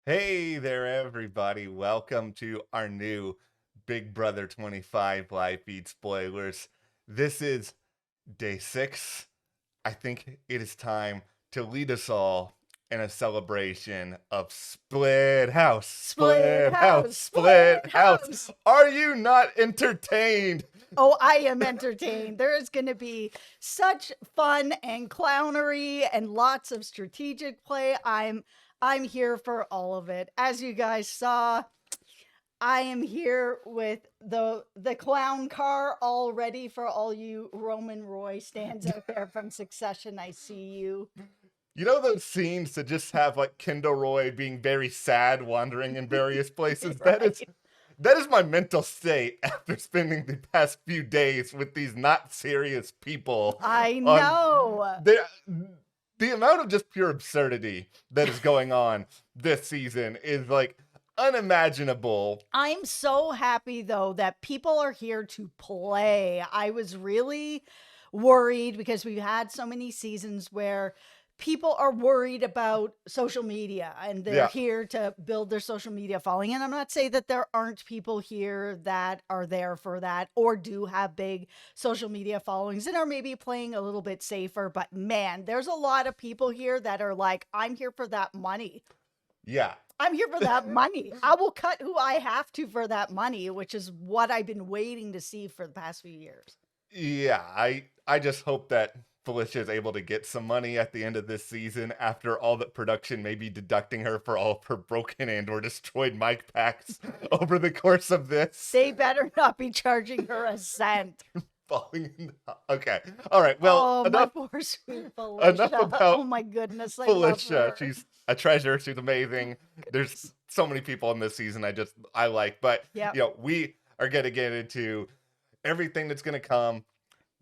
Hey there, everybody. Welcome to our new Big Brother 25 live feed spoilers. This is day 6. I think it is time to lead us all in a celebration of Split House. Split Split House. house, Split split House. house. Are you not entertained? Oh, I am entertained. There is going to be such fun and clownery and lots of strategic play. I'm here for all of it. As you guys saw, I am here with the clown car all ready for all you Roman Roy stands out there from Succession. I see you. You know those scenes that just have like Kendall Roy being very sad, wandering in various places? Right. That is my mental state after spending the past few days with these not serious people I on know. the amount of just pure absurdity that is going on this season is like unimaginable. I'm so happy though that people are here to play. I was really worried because we've had so many seasons where people are worried about social media and they're Yeah. here to build their social media following. And I'm not saying that there aren't people here that are there for that or do have big social media followings and are maybe playing a little bit safer. But man, there's a lot of people here that are like, I'm here for that money. Yeah. I'm here for that money. I will cut who I have to for that money, which is what I've been waiting to see for the past few years. Yeah, I just hope that Felicia is able to get some money at the end of this season after all that production may be deducting her for all of her broken and or destroyed mic packs over the course of this. They better not be charging her a cent. Falling in okay. All right. Well, Oh, my enough poor sweet enough Felicia. about Oh my goodness, I love Felicia. her. She's a treasure. She's amazing. There's so many people in this season I like, but Yep. we are going to get into everything that's going to come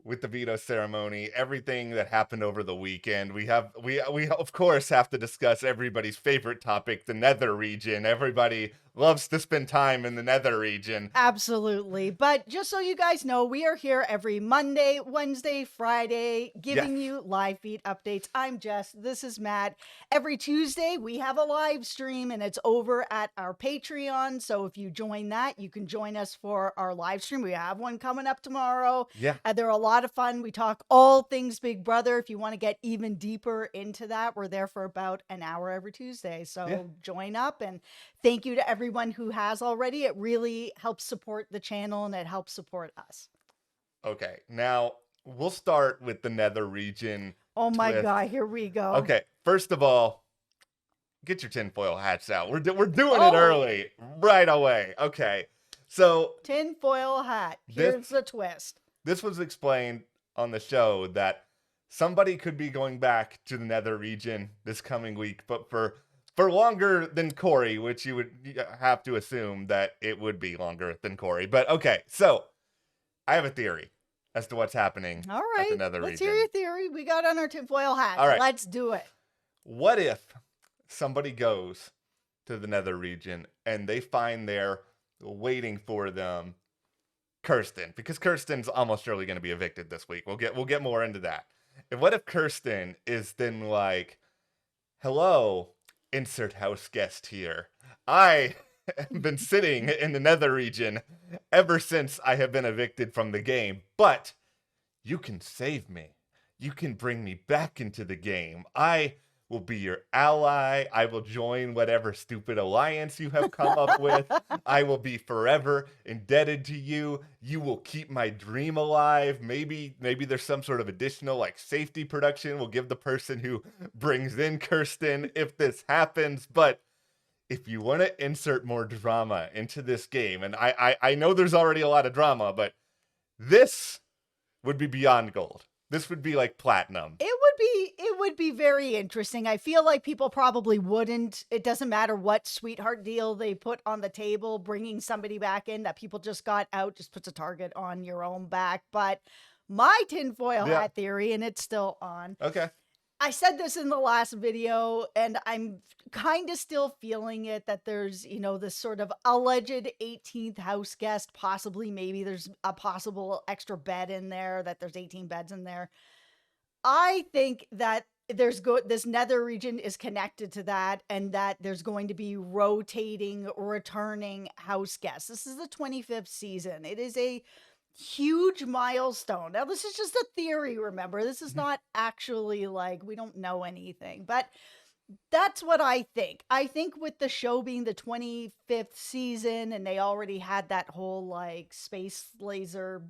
with the veto ceremony, everything that happened over the weekend. We of course have to discuss everybody's favorite topic, the nether region. Everybody loves to spend time in the nether region. Absolutely. But just so you guys know, we are here every Monday, Wednesday, Friday, Yes. giving you live feed updates. I'm Jess. This is Matt. Every Tuesday, we have a live stream and it's over at our Patreon. So if you join that, you can join us for our live stream. We have one coming up tomorrow. Yeah. They're a lot of fun. We talk all things Big Brother. If you want to get even deeper into that, we're there for about an hour every Tuesday. So Yeah. join up, and thank you to everyone who has already. It really helps support the channel and it helps support us. Okay. Now we'll start with the nether region Oh my twist. God, here we go. Okay. First of all, get your tinfoil hats out. We're doing it Oh, early, right away. Okay. So tinfoil hat. this Here's the twist. this was explained on the show that somebody could be going back to the nether region this coming week, but for longer than Corey, which you would have to assume that it would be longer than Corey. But okay, so I have a theory as to what's happening All at the right, nether let's region. hear your theory. We got on our tinfoil hats. All right. Let's do it. What if somebody goes to the nether region and they find there waiting for them Kirsten, because Kirsten's almost surely going to be evicted this week. We'll get more into that. And what if Kirsten is then like, "Hello, insert house guest here. I have been sitting in the nether region ever since I have been evicted from the game, but you can save me. You can bring me back into the game. I will be your ally. I will join whatever stupid alliance you have come up with. I will be forever indebted to you. You will keep my dream alive. Maybe there's some sort of additional like safety production we'll give the person who brings in Kirsten if this happens, but if you want to insert more drama into this game, and I know there's already a lot of drama, but this would be beyond gold. This would be like platinum. It would be very interesting. I feel like people probably wouldn't. It doesn't matter what sweetheart deal they put on the table, bringing somebody back in that people just got out just puts a target on your own back. But my tinfoil Yeah. hat theory, and it's still on. Okay. I said this in the last video, and I'm kind of still feeling it that there's, this sort of alleged 18th house guest. Possibly, maybe there's a possible extra bed in there, that there's 18 beds in there. I think that this nether region is connected to that, and that there's going to be rotating, returning house guests. This is the 25th season. It is a huge milestone. Now, this is just a theory, remember. This is not actually like, we don't know anything, but that's what I think. I think with the show being the 25th season and they already had that whole like space laser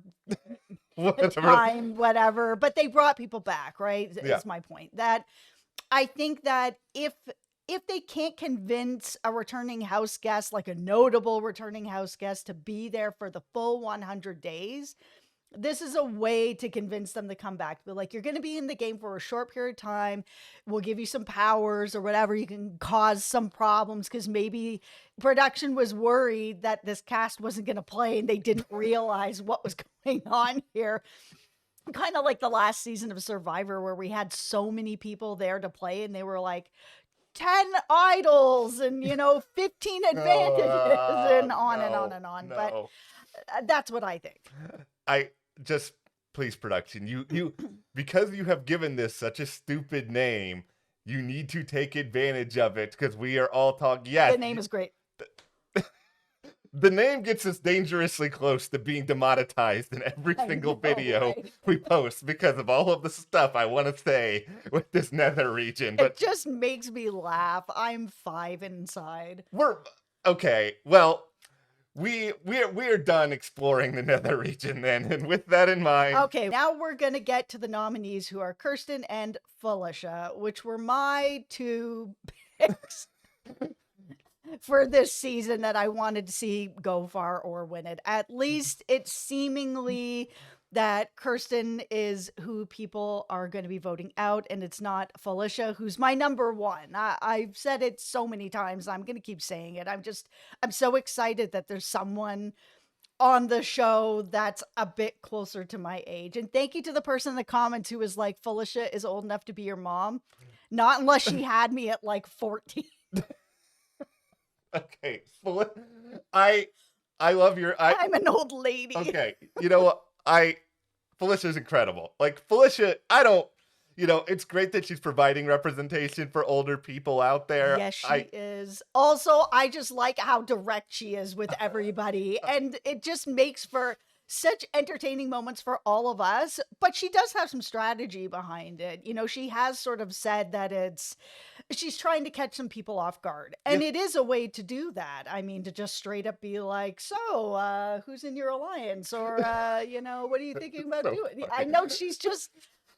time, whatever, but they brought people back, right? Yeah. Is my point. That I think that if they can't convince a returning house guest, like a notable returning house guest, to be there for the full 100 days, this is a way to convince them to come back. Be like, you're going to be in the game for a short period of time. We'll give you some powers or whatever. You can cause some problems because maybe production was worried that this cast wasn't going to play and they didn't realize what was going on here. Kind of like the last season of Survivor where we had so many people there to play and they were like 10 idols and, 15 advantages and on and on and on. No. But that's what I think. Just please, production, you because you have given this such a stupid name, you need to take advantage of it because we are all talking. Yeah, the name is great. The name gets us dangerously close to being demonetized in every single video we post because of all of the stuff I want to say with this nether region. But it just makes me laugh. I'm 5 inside. We're okay. Well, we're done exploring the nether region then, and with that in mind. Okay, now we're gonna get to the nominees, who are Kirsten and Felicia, which were my 2 picks for this season that I wanted to see go far or win it. At least it's seemingly that Kirsten is who people are going to be voting out, and it's not Felicia, who's my number 1. I've said it so many times. I'm going to keep saying it. I'm so excited that there's someone on the show that's a bit closer to my age. And thank you to the person in the comments who was like, Felicia is old enough to be your mom. Not unless she had me at like 14. Okay, I love your. I'm an old lady. Okay, you know what? Felicia's incredible. Like Felicia, it's great that she's providing representation for older people out there. Yes, she is. Also, I just like how direct she is with everybody, and it just makes for such entertaining moments for all of us. But she does have some strategy behind it. She has sort of said that she's trying to catch some people off guard. And it is a way to do that. I mean, to just straight up be like, so, who's in your alliance? Or, what are you thinking about doing? Funny. I know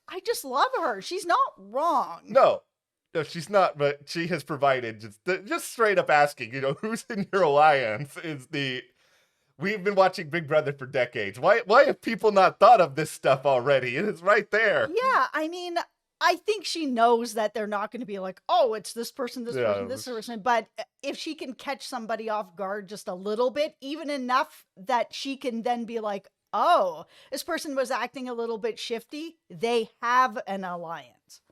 I just love her. She's not wrong. No, she's not, but she has provided just straight up asking, who's in your alliance we've been watching Big Brother for decades. Why have people not thought of this stuff already? It is right there. Yeah, I mean, I think she knows that they're not going to be like, oh, it's this person, this person. But if she can catch somebody off guard just a little bit, even enough that she can then be like, oh, this person was acting a little bit shifty, they have an alliance.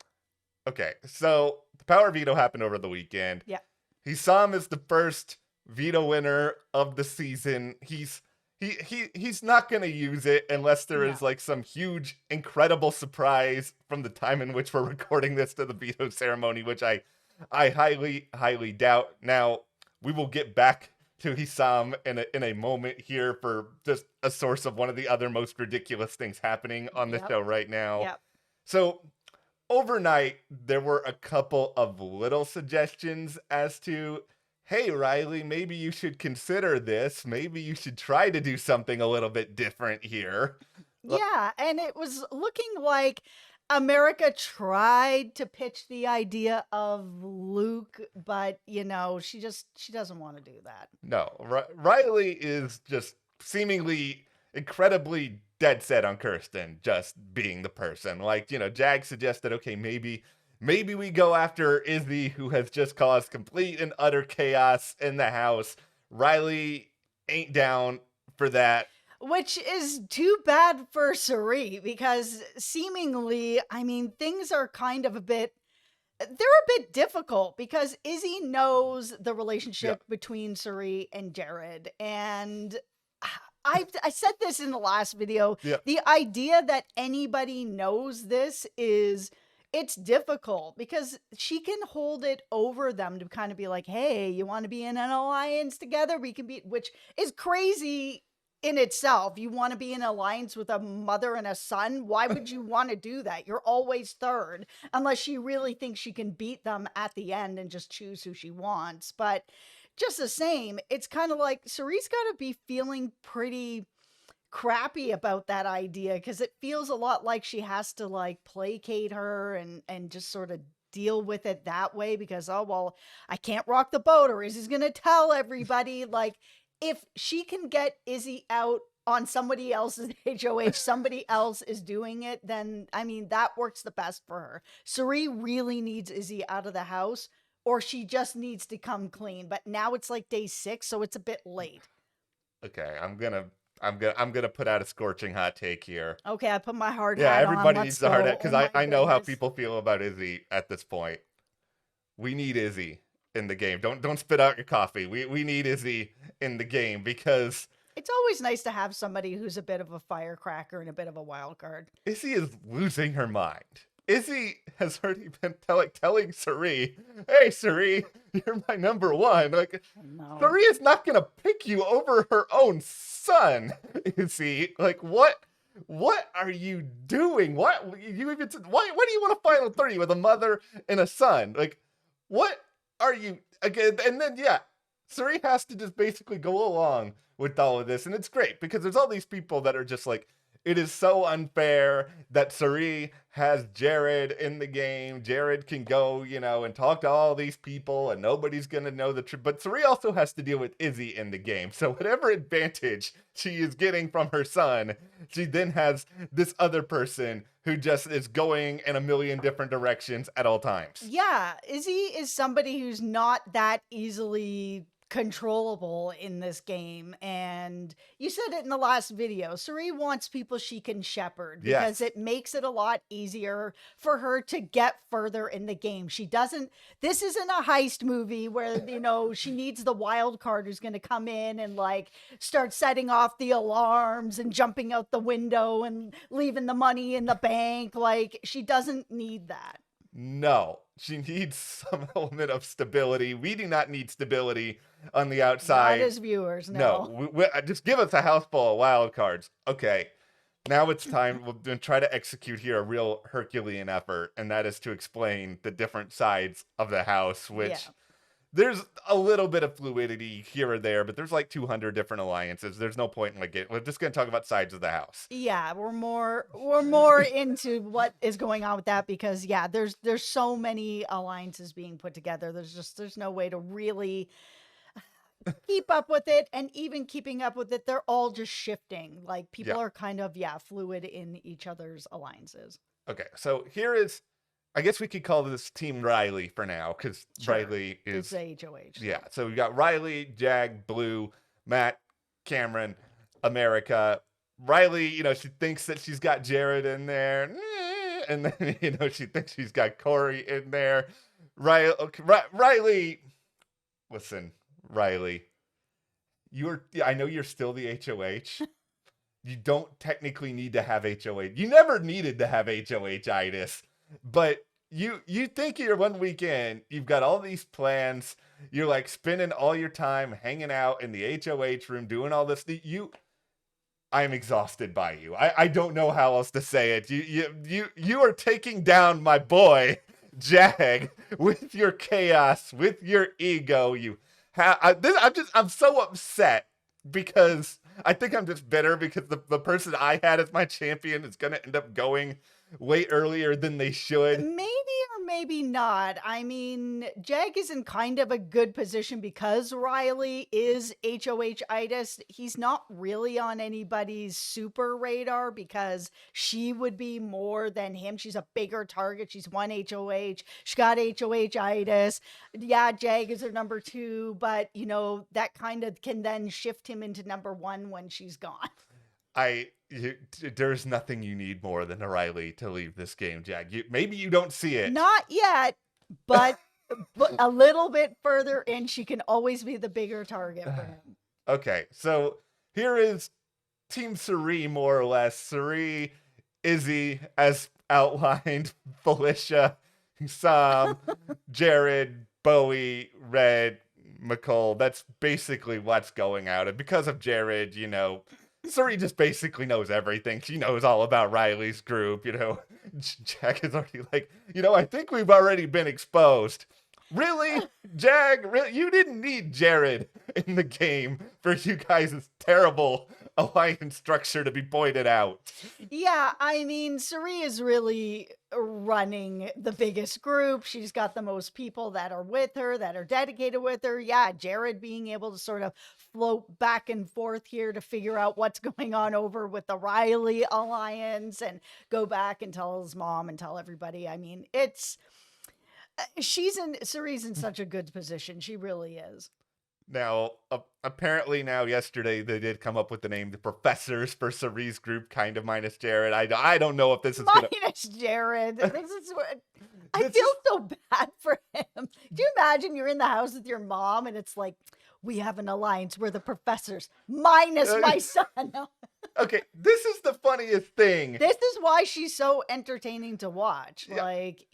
Okay, so the power veto happened over the weekend. Yeah. Hisam is the first veto winner of the season. He's not going to use it unless there is like some huge, incredible surprise from the time in which we're recording this to the veto ceremony, which I highly, highly doubt. Now, we will get back to Hisam in a moment here for just a source of one of the other most ridiculous things happening on the show right now. Yep. So overnight, there were a couple of little suggestions as to, hey, Riley, maybe you should consider this. Maybe you should try to do something a little bit different here. Yeah, and it was looking like America tried to pitch the idea of Luke, but, she doesn't want to do that. No, Riley is just seemingly incredibly dead set on Kirsten just being the person. Like, Jag suggested, okay, maybe we go after Izzy, who has just caused complete and utter chaos in the house. Riley ain't down for that. Which is too bad for Cirie, because seemingly, I mean, things are kind of they're a bit difficult because Izzy knows the relationship between Cirie and Jared. And I said this in the last video. The idea that anybody knows this is it's difficult because she can hold it over them to kind of be like, hey, you want to be in an alliance together? We can be, which is crazy in itself. You want to be in an alliance with a mother and a son? Why would you want to do that? You're always third, unless she really thinks she can beat them at the end and just choose who she wants. But just the same, it's kind of like Cirie's got to be feeling pretty crappy about that idea because it feels a lot like she has to like placate her and just sort of deal with it that way because oh well, I can't rock the boat or Izzy's gonna tell everybody. Like if she can get Izzy out on somebody else's HOH, somebody else is doing it, then I mean that works the best for her. Cirie really needs Izzy out of the house or she just needs to come clean. But now it's like day 6, so it's a bit late. Okay, I'm gonna put out a scorching hot take here. Okay, I put my hard Yeah, hat on. everybody Let's needs the hard go. hat because Oh my I know how goodness. people feel about Izzy at this point. We need Izzy in the game. Don't spit out your coffee. We need Izzy in the game because It's always nice to have somebody who's a bit of a firecracker and a bit of a wild card. Izzy is losing her mind. Izzy has already been telling Cirie, "Hey, Cirie, you're my number one." Like, No. Cirie is not gonna pick you over her own son. Izzy, like, what are you doing? What you even? Why do you want to final 30 with a mother and a son? Like, what are you again? And then yeah, Cirie has to just basically go along with all of this, and it's great because there's all these people that are just like, it is so unfair that Cirie has Jared in the game. Jared can go, and talk to all these people and nobody's going to know the truth. But Cirie also has to deal with Izzy in the game. So whatever advantage she is getting from her son, she then has this other person who just is going in a million different directions at all times. Yeah, Izzy is somebody who's not that easily controllable in this game. And you said it in the last video. Cirie wants people she can shepherd because Yes. it makes it a lot easier for her to get further in the game. She doesn't, this isn't a heist movie where, she needs the wild card who's going to come in and like start setting off the alarms and jumping out the window and leaving the money in the bank. Like she doesn't need that. No, she needs some element of stability. We do not need stability on the Not outside. as viewers, No, just give us a house full of wild cards. Okay, now it's time. We'll try to execute here a real Herculean effort, and that is to explain the different sides of the house, which Yeah. there's a little bit of fluidity here or there, but there's like 200 different alliances. There's no point in we're just going to talk about sides of the house. Yeah, we're more into what is going on with that because yeah, there's so many alliances being put together. There's no way to really keep up with it, and even keeping up with it, they're all just shifting. Like people Yeah. are kind of fluid in each other's alliances. Okay, so here is, I guess we could call this Team Riley for now, because Sure. Riley It's is, HOH. yeah. So we've got Riley, Jag, Blue, Matt, Cameron, America. Riley, she thinks that she's got Jared in there, and then she thinks she's got Corey in there. Riley, listen, Riley, I know you're still the HOH. You don't technically need to have HOH. You never needed to have HOH-itis. But you think you're 1 week in, you've got all these plans, you're like spending all your time hanging out in the HOH room, doing all this. I'm exhausted by you. I don't know how else to say it. You are taking down my boy, Jag, with your chaos, with your ego. I'm so upset because I think I'm just bitter because the person I had as my champion is going to end up going way earlier than they should. Maybe or maybe not. I mean, Jag is in kind of a good position because Riley is HOH-itis. He's not really on anybody's super radar because she would be more than him. She's a bigger target. She's one HOH. She got HOH-itis. Yeah, Jag is her number 2, but that kind of can then shift him into number 1 when she's gone. There's nothing you need more than a Riley to leave this game, Jag. Maybe you don't see it. Not yet, but a little bit further in, she can always be the bigger target for him. Okay, so here is Team Cirie, more or less. Cirie, Izzy, as outlined Felicia, Sam, Jared, Bowie, Red, McCall. That's basically what's going out. And because of Jared, Cirie just basically knows everything. She knows all about Riley's group. Jack is already like, I think we've already been exposed. Really? Jag, really? You didn't need Jared in the game for you guys' terrible alliance structure to be pointed out. Yeah, I mean, Cirie is really running the biggest group. She's got the most people that are with her, that are dedicated with her. Yeah, Jared being able to sort of float back and forth here to figure out what's going on over with the Riley alliance and go back and tell his mom and tell everybody. I mean, Cirie's in such a good position. She really is. Now, apparently yesterday they did come up with the name the Professors for Cirie's group, kind of minus Jared. I don't know if this is minus Jared. This is what I feel so bad for him. Do you imagine you're in the house with your mom and it's like, we have an alliance. We're the Professors minus my son. Okay, this is the funniest thing. This is why she's so entertaining to watch. Yeah. Like,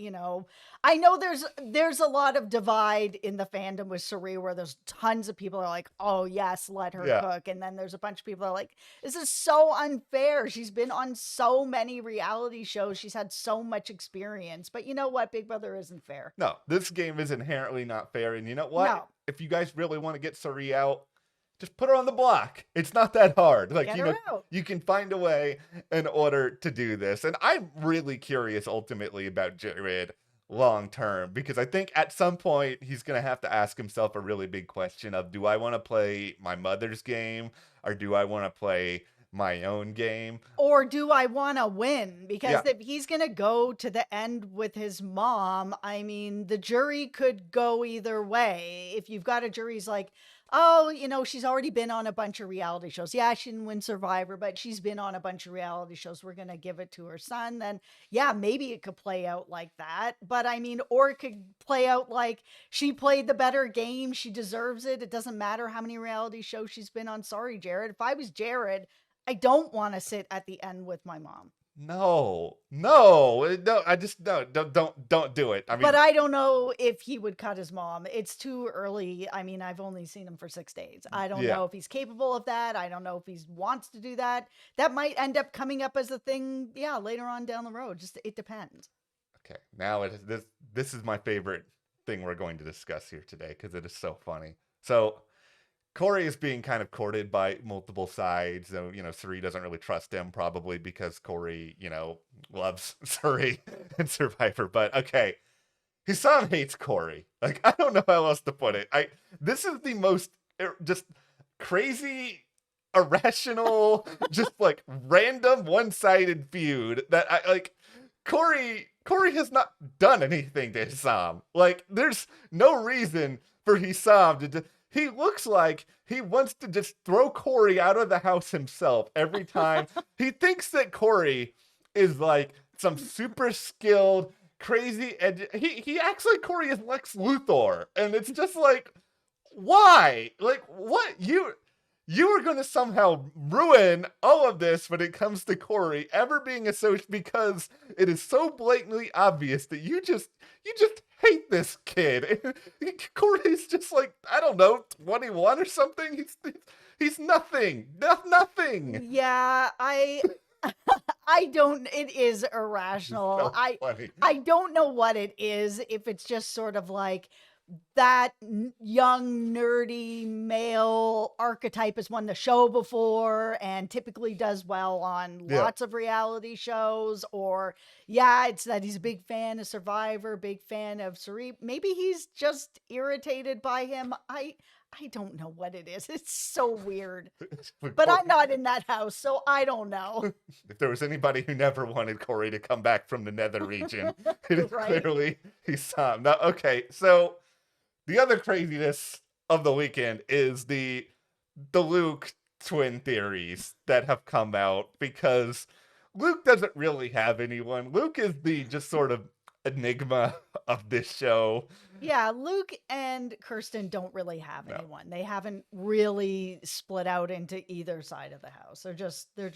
I know there's a lot of divide in the fandom with Cirie where there's tons of people are like, oh yes, let her cook. And then there's a bunch of people that are like, this is so unfair. She's been on so many reality shows. She's had so much experience. But you know what? Big Brother isn't fair. No, this game is inherently not fair. And you know what? No. If you guys really want to get Cirie out, just put her on the block. It's not that hard. Like, Get her out. You can find a way in order to do this. And I'm really curious ultimately about Jared long term, because I think at some point he's going to have to ask himself a really big question of, do I want to play my mother's game or do I want to play my own game? Or do I want to win? Because if he's going to go to the end with his mom, I mean, the jury could go either way. If you've got a jury's like, oh, she's already been on a bunch of reality shows. Yeah, she didn't win Survivor, but she's been on a bunch of reality shows. We're going to give it to her son. Then, yeah, maybe it could play out like that. But I mean, or it could play out like she played the better game. She deserves it. It doesn't matter how many reality shows she's been on. Sorry, Jared. If I was Jared, I don't want to sit at the end with my mom. No, I just don't do it. I mean, but I don't know if he would cut his mom. It's too early. I mean, I've only seen him for 6 days. I don't know if he's capable of that. I don't know if he wants to do that. That might end up coming up as a thing, later on down the road. Just it depends. Okay, now this is my favorite thing we're going to discuss here today because it is so funny. So Corey is being kind of courted by multiple sides. So, Cirie doesn't really trust him, probably because Corey, loves Cirie and Survivor. But okay, his son hates Corey. Like, I don't know how else to put it. This is the most just crazy, irrational, just like random one-sided feud that Corey has not done anything to Hisam. Like, there's no reason for Hisam to he looks like he wants to just throw Corey out of the house himself every time. He thinks that Corey is like some super skilled, crazy he acts like Corey is Lex Luthor. And it's just like, why? Like, what? You are going to somehow ruin all of this when it comes to Corey ever being associated, because it is so blatantly obvious that you just hate this kid. Corey's just like, I don't know, 21 or something. He's nothing. Nothing. Yeah, I don't, it is irrational. So funny. I don't know what it is, if it's just sort of like that young nerdy male archetype has won the show before and typically does well on lots of reality shows, or it's that he's a big fan of Survivor, big fan of Cirie. Maybe he's just irritated by him. I don't know what it is. It's so weird. But I'm not in that house, so I don't know. If there was anybody who never wanted Corey to come back from the nether region, it is clearly Hisam. Now, okay, so the other craziness of the weekend is the Luke twin theories that have come out, because Luke doesn't really have anyone. Luke is the just sort of enigma of this show. Yeah, Luke and Kirsten don't really have anyone. They haven't really split out into either side of the house. They're just there.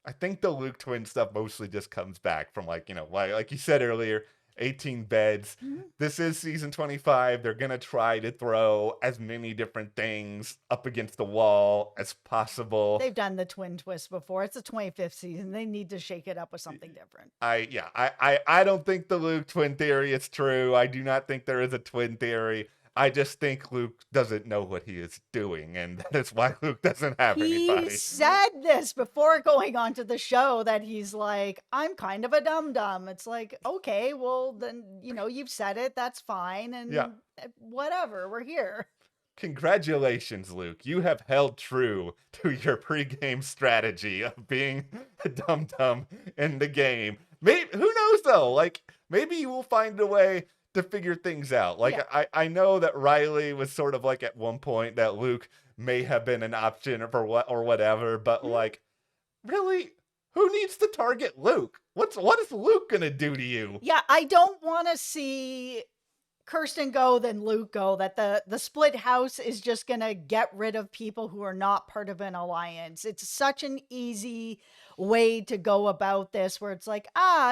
I think the Luke twin stuff mostly just comes back from like you said earlier, 18 beds. Mhm. This is season 25. They're gonna try to throw as many different things up against the wall as possible. They've done the twin twist before. It's the 25th season. They need to shake it up with something different. I don't think the Luke twin theory is true. I do not think there is a twin theory. I just think Luke doesn't know what he is doing, and that is why Luke doesn't have He anybody. said this before going on to the show that he's like, I'm kind of a dum-dum. It's like, okay, well then, you've said it. That's fine. And Yeah. whatever, we're here. Congratulations, Luke. You have held true to your pregame strategy of being a dum-dum in the game. Maybe, who knows though? Like, maybe you will find a way to figure things out. Like, Yeah. I know that Riley was sort of like at one point that Luke may have been an option for what or whatever, but like, really, who needs to target Luke? What is Luke gonna do to you? Yeah, I don't want to see Kirsten go, then Luke go, that the split house is just gonna get rid of people who are not part of an alliance. It's such an easy way to go about this, where it's like,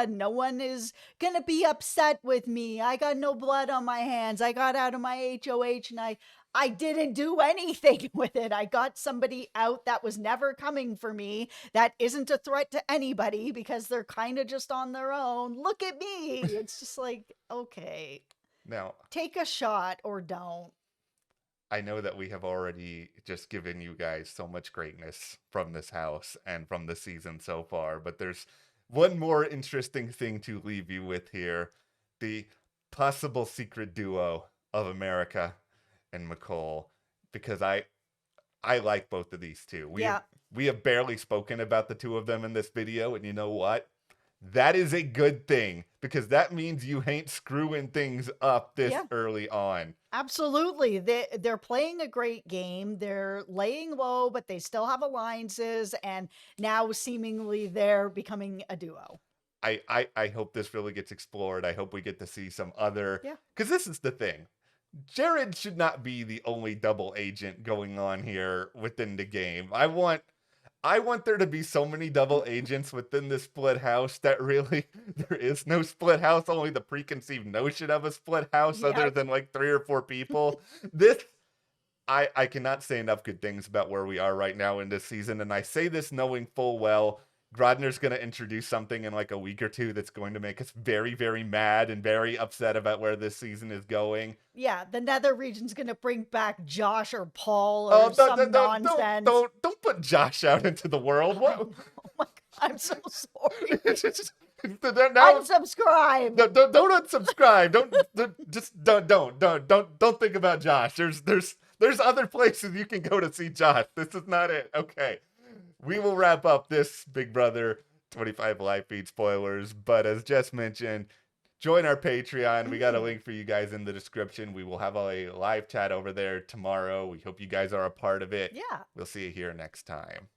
no one is gonna be upset with me. I got no blood on my hands. I got out of my HOH and I didn't do anything with it. I got somebody out that was never coming for me, that isn't a threat to anybody because they're kind of just on their own. Look at me. It's just like, okay. Now, Take a shot or don't. I know that we have already just given you guys so much greatness from this house and from the season so far, but there's one more interesting thing to leave you with here. The possible secret duo of America and McCall, because I like both of these two. We have barely spoken about the two of them in this video, and you know what? That is a good thing, because that means you ain't screwing things up this early on. Absolutely. They're playing a great game. They're laying low, but they still have alliances, and now seemingly they're becoming a duo. I hope this really gets explored. I hope we get to see some other... Because this is the thing. Jared should not be the only double agent going on here within the game. I want there to be so many double agents within this split house that really there is no split house, only the preconceived notion of a split house other than like 3 or 4 people. I cannot say enough good things about where we are right now in this season, and I say this knowing full well Grodner's going to introduce something in like a week or two that's going to make us very, very mad and very upset about where this season is going. Yeah, the Nether region's going to bring back Josh or Paul or some nonsense. Don't put Josh out into the world. What? Oh my God, I'm so sorry. Now, unsubscribe. Don't unsubscribe. Don't think about Josh. There's other places you can go to see Josh. This is not it. Okay. We will wrap up this Big Brother 25 live feed spoilers, but as Jess mentioned, join our Patreon. We got a link for you guys in the description. We will have a live chat over there tomorrow. We hope you guys are a part of it. Yeah. We'll see you here next time.